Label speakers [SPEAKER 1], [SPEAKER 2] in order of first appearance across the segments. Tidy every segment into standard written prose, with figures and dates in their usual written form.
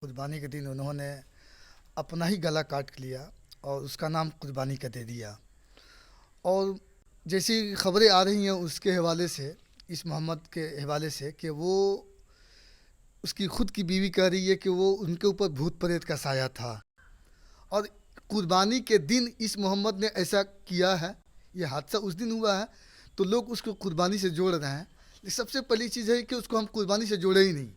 [SPEAKER 1] कुर्बानी के दिन उन्होंने अपना ही गला काट लिया और उसका नाम कुर्बानी का दे दिया। और जैसी खबरें आ रही हैं उसके हवाले से, इस मोहम्मद के हवाले से, कि वो उसकी ख़ुद की बीवी कह रही है कि वो उनके ऊपर भूत प्रेत का साया था। और कुर्बानी के दिन इस मोहम्मद ने ऐसा किया है, ये हादसा उस दिन हुआ है, तो लोग उसको कुर्बानी से जोड़ रहे हैं। लेकिन सबसे पहली चीज़ है कि उसको हम कुर्बानी से जोड़े ही नहीं।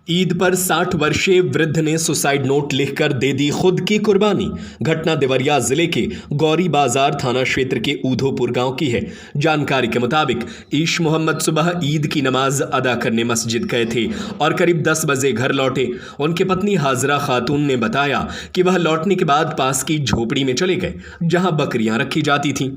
[SPEAKER 2] ईद पर 60 वर्षीय वृद्ध ने सुसाइड नोट लिखकर दे दी खुद की कुर्बानी। घटना देवरिया जिले के गौरी बाजार थाना क्षेत्र के ऊधोपुर गांव की है। जानकारी के मुताबिक ईश मोहम्मद सुबह ईद की नमाज अदा करने मस्जिद गए थे और करीब 10 बजे घर लौटे। उनकी पत्नी हाजरा खातून ने बताया कि वह लौटने के बाद पास की झोपड़ी में चले गए जहां बकरियां रखी जाती थीं।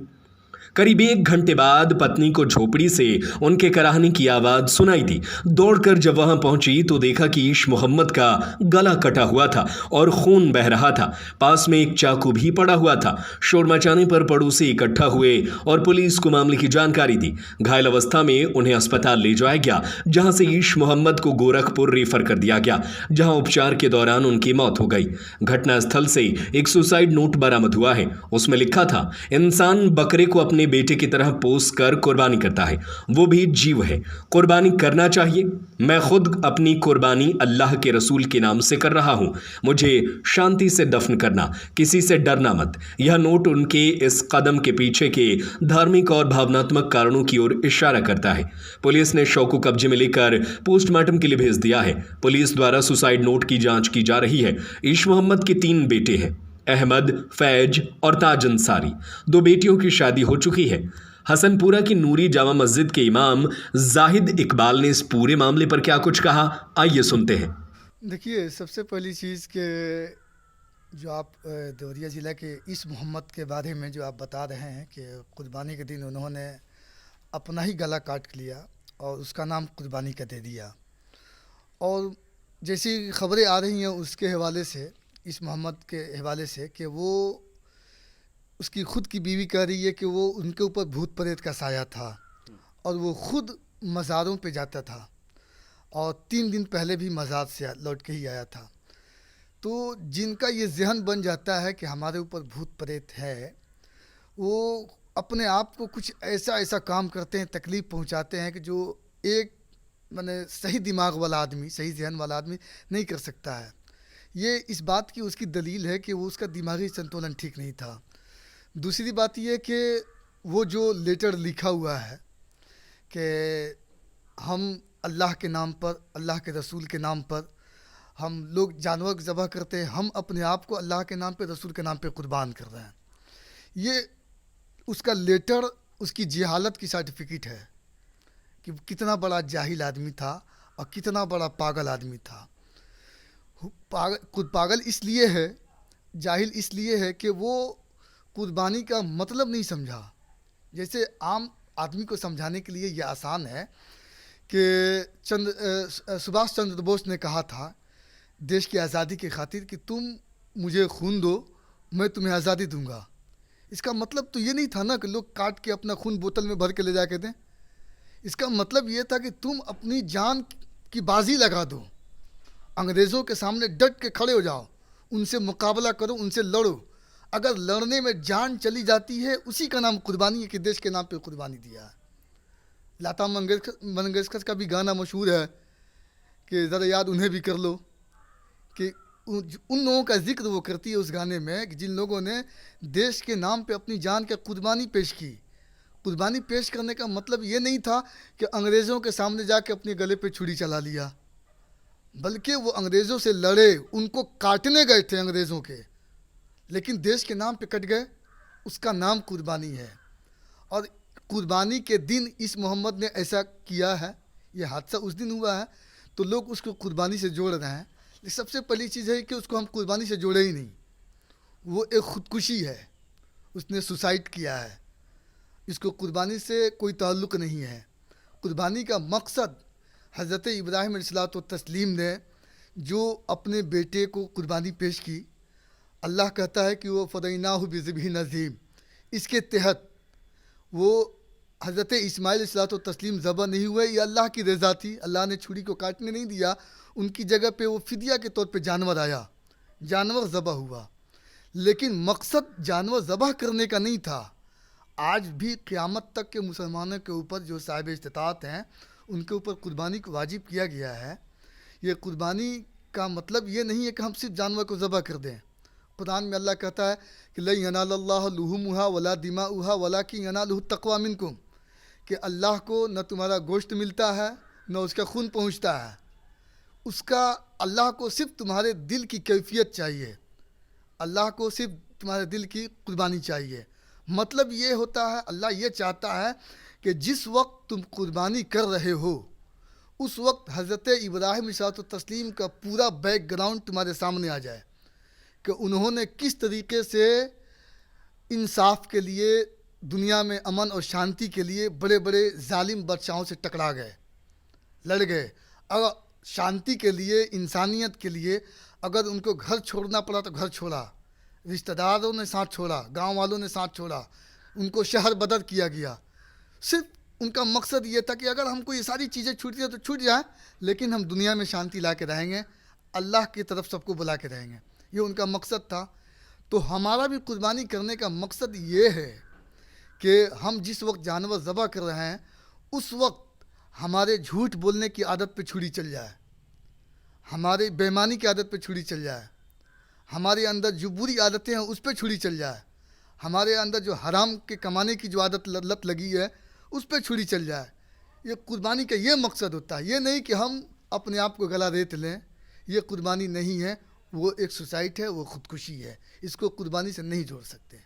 [SPEAKER 2] करीब 1 घंटे बाद पत्नी को झोपड़ी से उनके कराहने की आवाज सुनाई दी। दौड़कर जब वहां पहुंची तो देखा कि ईश मोहम्मद का गला कटा हुआ था और खून बह रहा था। पास में एक चाकू भी पड़ा हुआ था। शोर मचाने पर पड़ोसी इकट्ठा हुए और पुलिस को मामले की जानकारी दी। घायल अवस्था में उन्हें अस्पताल ले जाया गया, जहां से ईश मोहम्मद को गोरखपुर रेफर कर दिया गया, जहां उपचार के दौरान उनकी मौत हो गई। घटनास्थल से एक सुसाइड नोट बरामद हुआ है। उसमें लिखा था, इंसान बकरे को अपने बेटे की तरह पोस कर कुर्बानी करता है, वो भी जीव है, कुर्बानी करना चाहिए। मैं खुद अपनी कुर्बानी अल्लाह के रसूल के नाम से कर रहा हूं। मुझे शांति से दफन करना, किसी से डरना मत। यह नोट उनके इस कदम के पीछे के धार्मिक और भावनात्मक कारणों की ओर इशारा करता है। पुलिस ने शव को कब्जे में लेकर पोस्टमार्टम के लिए भेज दिया है। पुलिस द्वारा सुसाइड नोट की जांच की जा रही है। ईश मोहम्मद के 3 बेटे हैं, अहमद, फैज और ताज अंसारी। 2 बेटियों की शादी हो चुकी है। हसनपुरा की नूरी जामा मस्जिद के इमाम जाहिद इकबाल ने इस पूरे मामले पर क्या कुछ कहा, आइए सुनते हैं।
[SPEAKER 1] देखिए, सबसे पहली चीज़ के जो आप देवरिया ज़िला के इस मोहम्मद के बारे में जो आप बता रहे हैं कि कुर्बानी के दिन उन्होंने अपना ही गला काट लिया और उसका नाम कुर्बानी का दे दिया। और जैसी खबरें आ रही हैं उसके हवाले से, इस मोहम्मद के हवाले से, कि वो उसकी ख़ुद की बीवी कह रही है कि वो उनके ऊपर भूत प्रेत का साया था और वो ख़ुद मज़ारों पे जाता था और 3 दिन पहले भी मज़ार से लौट के ही आया था। तो जिनका ये ज़हन बन जाता है कि हमारे ऊपर भूत प्रेत है, वो अपने आप को कुछ ऐसा ऐसा काम करते हैं, तकलीफ़ पहुंचाते हैं कि जो एक माने सही दिमाग वाला आदमी, सही जहन वाला आदमी नहीं कर सकता है। ये इस बात की उसकी दलील है कि वो उसका दिमागी संतुलन ठीक नहीं था। दूसरी बात ये कि वो जो लेटर लिखा हुआ है कि हम अल्लाह के नाम पर, अल्लाह के रसूल के नाम पर हम लोग जानवर ज़बह करते हैं, हम अपने आप को अल्लाह के नाम पे, रसूल के नाम पे कुर्बान कर रहे हैं। ये उसका लेटर उसकी जहालत की सर्टिफिकेट है कि कितना बड़ा जाहिल आदमी था और कितना बड़ा पागल आदमी था। पागल इसलिए है, जाहिल इसलिए है कि वो कुर्बानी का मतलब नहीं समझा। जैसे आम आदमी को समझाने के लिए ये आसान है कि सुभाष चंद्र बोस ने कहा था देश की आज़ादी की खातिर कि तुम मुझे खून दो, मैं तुम्हें आज़ादी दूंगा। इसका मतलब तो ये नहीं था ना कि लोग काट के अपना खून बोतल में भर के ले जाके दें। इसका मतलब ये था कि तुम अपनी जान की बाजी लगा दो, अंग्रेज़ों के सामने डट के खड़े हो जाओ, उनसे मुकाबला करो, उनसे लड़ो। अगर लड़ने में जान चली जाती है, उसी का नाम कुर्बानी है कि देश के नाम पे कुर्बानी दिया है। लता मंगेशकर का भी गाना मशहूर है कि ज़रा याद उन्हें भी कर लो, कि उन लोगों का जिक्र वो करती है उस गाने में कि जिन लोगों ने देश के नाम पे अपनी जान की कुर्बानी पेश की। कुर्बानी पेश करने का मतलब ये नहीं था कि अंग्रेज़ों के सामने जाके अपने गले पे छुरी चला लिया, बल्कि वो अंग्रेज़ों से लड़े, उनको काटने गए थे अंग्रेज़ों के, लेकिन देश के नाम पे कट गए। उसका नाम कुर्बानी है। और कुर्बानी के दिन इस मोहम्मद ने ऐसा किया है, ये हादसा उस दिन हुआ है, तो लोग उसको कुर्बानी से जोड़ रहे हैं। लेकिन सबसे पहली चीज़ है कि उसको हम कुर्बानी से जोड़े ही नहीं। वो एक ख़ुदकुशी है, उसने सुसाइड किया है। इसको कुर्बानी से कोई ताल्लुक़ नहीं है। कुर्बानी का मकसद हज़रत इब्राहीम अलैहिस्सलातु तस्लीम ने जो अपने बेटे को कुर्बानी पेश की, अल्लाह कहता है कि वो फ़दैनाहु बिज़िब्हिन अज़ीम, इसके तहत वो हज़रत इस्माइल अलैहिस्सलातु तस्लीम ज़बह नहीं हुए, ये अल्लाह की रज़ा थी, अल्लाह ने छुरी को काटने नहीं दिया, उनकी जगह पे वो फिदिया के तौर पे जानवर आया, जानवर ज़बह हुआ। लेकिन मकसद जानवर ज़बह करने का नहीं था। आज भी क़यामत तक के मुसलमानों के ऊपर जो साहिब इस्तिताअत हैं, उनके ऊपर कुर्बानी को वाजिब किया गया है। ये कुर्बानी का मतलब ये नहीं है कि हम सिर्फ जानवर को ज़बह कर दें। कुरान में अल्लाह कहता है कि लन यनालल्लाहु लुहुमुहा वला दिमाउहा वलाकिन यनालुहु तक़वा मिनकुम, कि अल्लाह को न तुम्हारा गोश्त मिलता है न उसका खून पहुंचता है, उसका अल्लाह को सिर्फ तुम्हारे दिल की कैफियत चाहिए, अल्लाह को सिर्फ तुम्हारे दिल की कुर्बानी चाहिए। मतलब ये होता है, अल्लाह ये चाहता है कि जिस वक्त तुम कुर्बानी कर रहे हो उस वक्त हज़रत इब्राहिम अलैहिस्सलातु तस्लीम का पूरा बैकग्राउंड तुम्हारे सामने आ जाए कि उन्होंने किस तरीके से इंसाफ के लिए, दुनिया में अमन और शांति के लिए बड़े बड़े जालिम बादशाहों से टकरा गए, लड़ गए। अगर शांति के लिए, इंसानियत के लिए अगर उनको घर छोड़ना पड़ा तो घर छोड़ा, रिश्तेदारों ने साथ छोड़ा, गांव वालों ने साथ छोड़ा, उनको शहर बदर किया गया। सिर्फ उनका मकसद ये था कि अगर हमको ये सारी चीज़ें छूटती हैं तो छूट जाए, लेकिन हम दुनिया में शांति ला के रहेंगे, अल्लाह की तरफ सबको बुला के रहेंगे। ये उनका मकसद था। तो हमारा भी कुर्बानी करने का मकसद ये है कि हम जिस वक्त जानवर ज़बह कर रहे हैं उस वक्त हमारे झूठ बोलने की आदत पे छुरी चल जाए, हमारी बेईमानी की आदत पे छुरी चल जाए, हमारे अंदर जो बुरी आदतें हैं उस पे छुरी चल जाए, हमारे अंदर जो हराम के कमाने की जो आदत लत लगी है उस पे छुरी चल जाए। ये कुर्बानी का ये मकसद होता है। ये नहीं कि हम अपने आप को गला रेत लें, ये कुर्बानी नहीं है, वो एक सुसाइड है, वो ख़ुदकुशी है, इसको कुर्बानी से नहीं जोड़ सकते।